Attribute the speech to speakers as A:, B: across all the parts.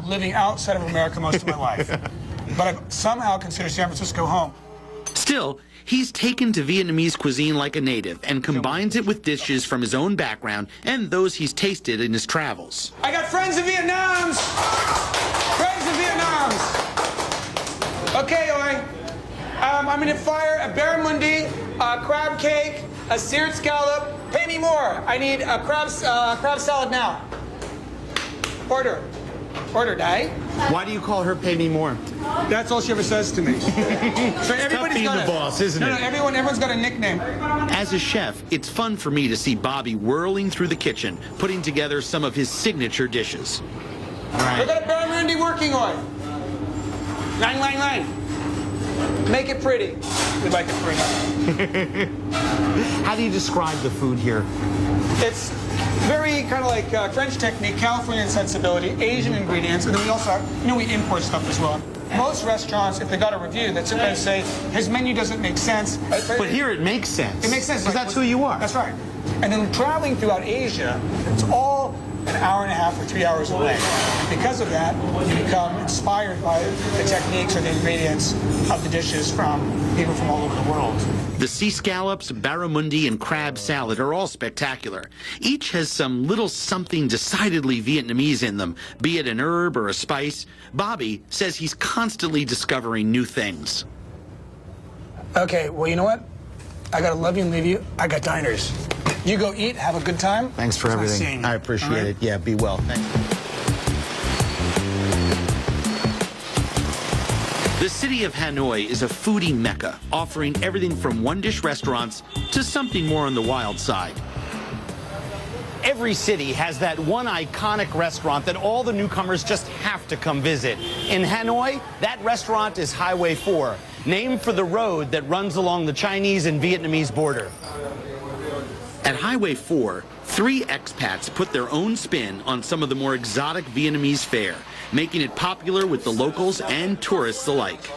A: living outside of America most of my life. But I've somehow considered San Francisco home.
B: Still, he's taken to Vietnamese cuisine like a native and combines it with dishes from his own background and those he's tasted in his travels.
A: I got friends in Vietnam! Friends in Vietnam! Okay, oi. I'm going to fire a barramundi, a crab cake, a seared scallop. Pay me more. I need a crab salad now. Order. Order, die.
C: Why do you call her pay me more?
A: That's all she ever says to me. So everybody's got
C: the boss, isn't it?
A: No, everyone's got a nickname.
B: As a chef, it's fun for me to see Bobby whirling through the kitchen, putting together some of his signature dishes.
A: All right. We've got a barramundi working on. Line. Make it pretty. We like it pretty.
C: How do you describe the food here?
A: It's very kind of like French technique, Californian sensibility, Asian ingredients, and then we also, we import stuff as well. Most restaurants, if they got a review, they'd sit there and say, his menu doesn't make sense.
C: But here it makes sense.
A: It makes sense.
C: Because that's who you are.
A: That's right. And then traveling throughout Asia, it's all an hour and a half or 3 hours away. Because of that, you become inspired by the techniques or the ingredients of the dishes from people from all over the world.
B: The sea scallops, barramundi, and crab salad are all spectacular. Each has some little something decidedly Vietnamese in them, be it an herb or a spice. Bobby says he's constantly discovering new things.
A: Okay, well, you know what? I gotta love you and leave you. I got diners. You go eat, have a good time.
C: Thanks for everything. I appreciate it. Yeah, be well. Thanks.
B: The city of Hanoi is a foodie mecca, offering everything from one-dish restaurants to something more on the wild side.
C: Every city has that one iconic restaurant that all the newcomers just have to come visit. In Hanoi, that restaurant is Highway 4, named for the road that runs along the Chinese and Vietnamese border.
B: At Highway 4, 3 expats put their own spin on some of the more exotic Vietnamese fare, making it popular with the locals and tourists alike.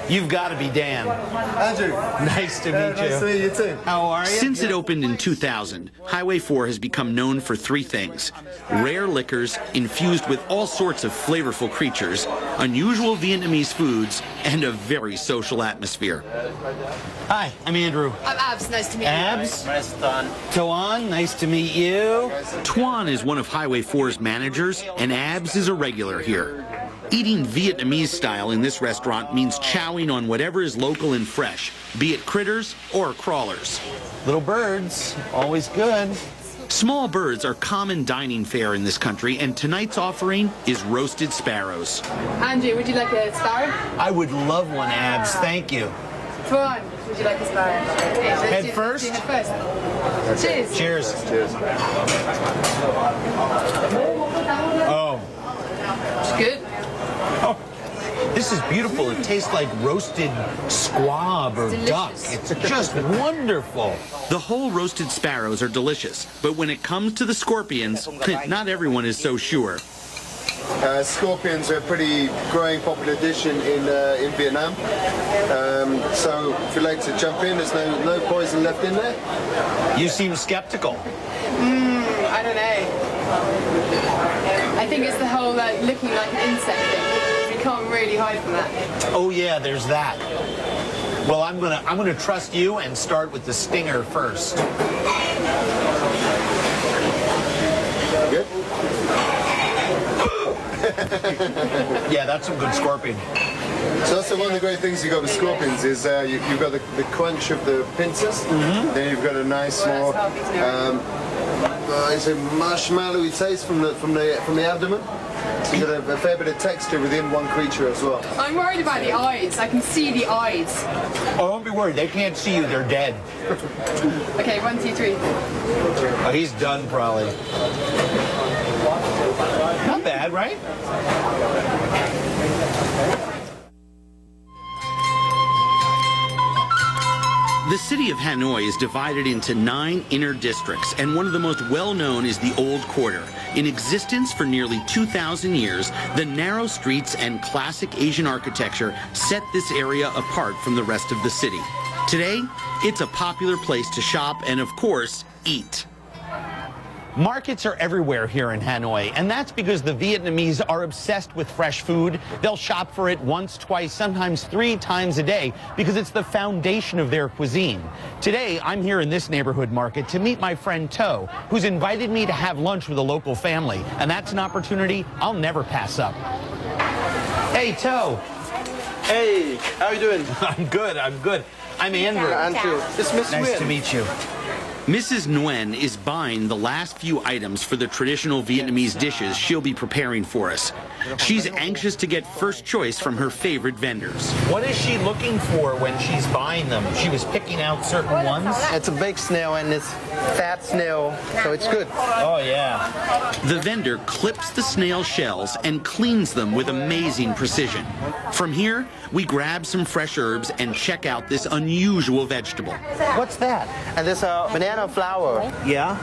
C: You've got to be Dan.
D: Andrew.
C: Nice to meet you.
D: Nice to meet you too.
C: How are you?
B: Since it opened in 2000, Highway 4 has become known for 3 things: rare liquors infused with all sorts of flavorful creatures, unusual Vietnamese foods, and a very social atmosphere.
C: Hi, I'm Andrew.
E: I'm Abs. Nice to meet you.
C: Abs? Tuan, nice to meet you.
B: Tuan is one of Highway 4's managers, and Abs is a regular here. Eating Vietnamese style in this restaurant means chowing on whatever is local and fresh, be it critters or crawlers.
C: Little birds, always good.
B: Small birds are common dining fare in this country, and tonight's offering is roasted sparrows.
E: Andrew, would you like a sparrow?
C: I would love one, Abs. Thank you.
E: Tuan, would you like a sparrow?
C: Head first?
E: Head first. Cheers.
C: Cheers.
D: Cheers.
C: Oh.
E: It's good.
C: Oh, this is beautiful. It tastes like roasted squab or duck. It's just wonderful.
B: The whole roasted sparrows are delicious, but when it comes to the scorpions, not everyone is so sure.
D: Scorpions are a pretty growing popular dish in Vietnam. So if you'd like to jump in, there's no poison left in there.
C: You seem skeptical.
E: I don't know. I think it's the whole looking like an insect thing. You can't really hide from that.
C: Oh yeah, there's that. Well, I'm gonna trust you and start with the stinger first.
D: Good.
C: Yeah, that's some good scorpion.
D: So that's one of the great things you got with scorpions is you've got the crunch of the pincers, then you've got a nice more it's a marshmallowy taste from the abdomen. So you've got a fair bit of texture within one creature as well.
E: I'm worried about the eyes. I can see the eyes.
C: Oh, don't be worried. They can't see you. They're dead.
E: Okay, 1, 2, 3.
C: Oh, he's done probably. Not bad, right?
B: The city of Hanoi is divided into 9 inner districts, and one of the most well-known is the Old Quarter. In existence for nearly 2,000 years, the narrow streets and classic Asian architecture set this area apart from the rest of the city. Today, it's a popular place to shop and, of course, eat.
C: Markets are everywhere here in Hanoi, and that's because the Vietnamese are obsessed with fresh food. They'll shop for it once, twice, sometimes 3 times a day because it's the foundation of their cuisine. Today, I'm here in this neighborhood market to meet my friend To, who's invited me to have lunch with a local family, and that's an opportunity I'll never pass up. Hey, To.
F: Hey, how you doing?
C: I'm good. I'm Andrew.
F: Andrew. It's Miss
C: Nice
F: Nguyen.
C: to meet you.
B: Mrs. Nguyen is buying the last few items for the traditional Vietnamese dishes she'll be preparing for us. She's anxious to get first choice from her favorite vendors.
C: What is she looking for when she's buying them? She was picking out certain ones?
F: It's a baked snail and it's fat snail, so it's good.
C: Oh, yeah.
B: The vendor clips the snail shells and cleans them with amazing precision. From here, we grab some fresh herbs and check out this unusual vegetable.
C: What's that?
F: And there's a banana flour.
C: Yeah?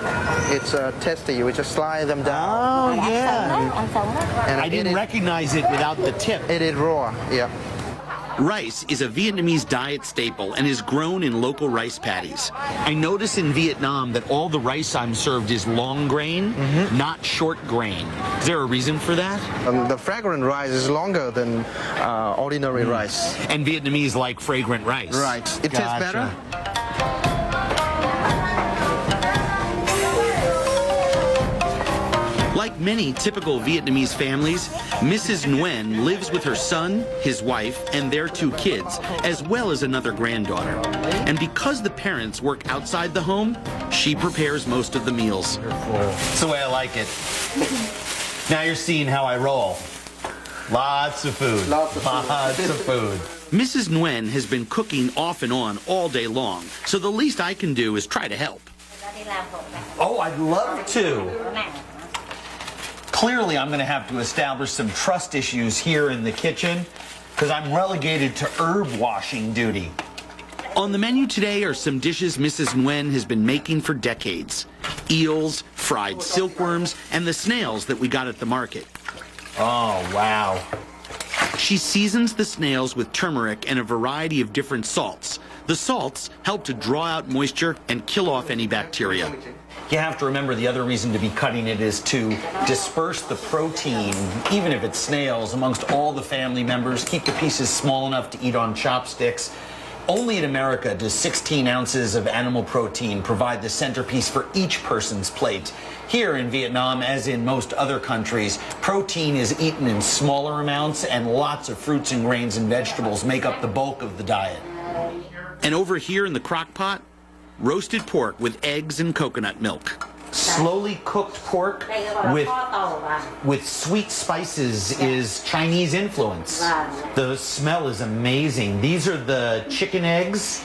F: It's tasty. We just slide them down.
C: Oh, yeah.
F: And
C: I didn't recognize it without the tip.
F: It is raw, yeah.
B: Rice is a Vietnamese diet staple and is grown in local rice paddies.
C: I notice in Vietnam that all the rice I'm served is long grain, not short grain. Is there a reason for that?
F: The fragrant rice is longer than ordinary rice.
C: And Vietnamese like fragrant rice.
F: Right. It tastes better.
B: Like many typical Vietnamese families, Mrs. Nguyen lives with her son, his wife, and their 2 kids, as well as another granddaughter. And because the parents work outside the home, she prepares most of the meals.
C: That's the way I like it. Now you're seeing how I roll. Lots of food.
F: Lots of food.
B: Mrs. Nguyen has been cooking off and on all day long, so the least I can do is try to help.
C: Oh, I'd love to. Clearly, I'm going to have to establish some trust issues here in the kitchen because I'm relegated to herb washing duty.
B: On the menu today are some dishes Mrs. Nguyen has been making for decades. Eels, fried silkworms, and the snails that we got at the market.
C: Oh, wow.
B: She seasons the snails with turmeric and a variety of different salts. The salts help to draw out moisture and kill off any bacteria.
C: You have to remember the other reason to be cutting it is to disperse the protein, even if it's snails, amongst all the family members. Keep the pieces small enough to eat on chopsticks. Only in America does 16 ounces of animal protein provide the centerpiece for each person's plate. Here in Vietnam, as in most other countries, protein is eaten in smaller amounts and lots of fruits and grains and vegetables make up the bulk of the diet.
B: And over here in the crock pot, roasted pork with eggs and coconut milk.
C: Slowly cooked pork with sweet spices is Chinese influence. The smell is amazing. These are the chicken eggs.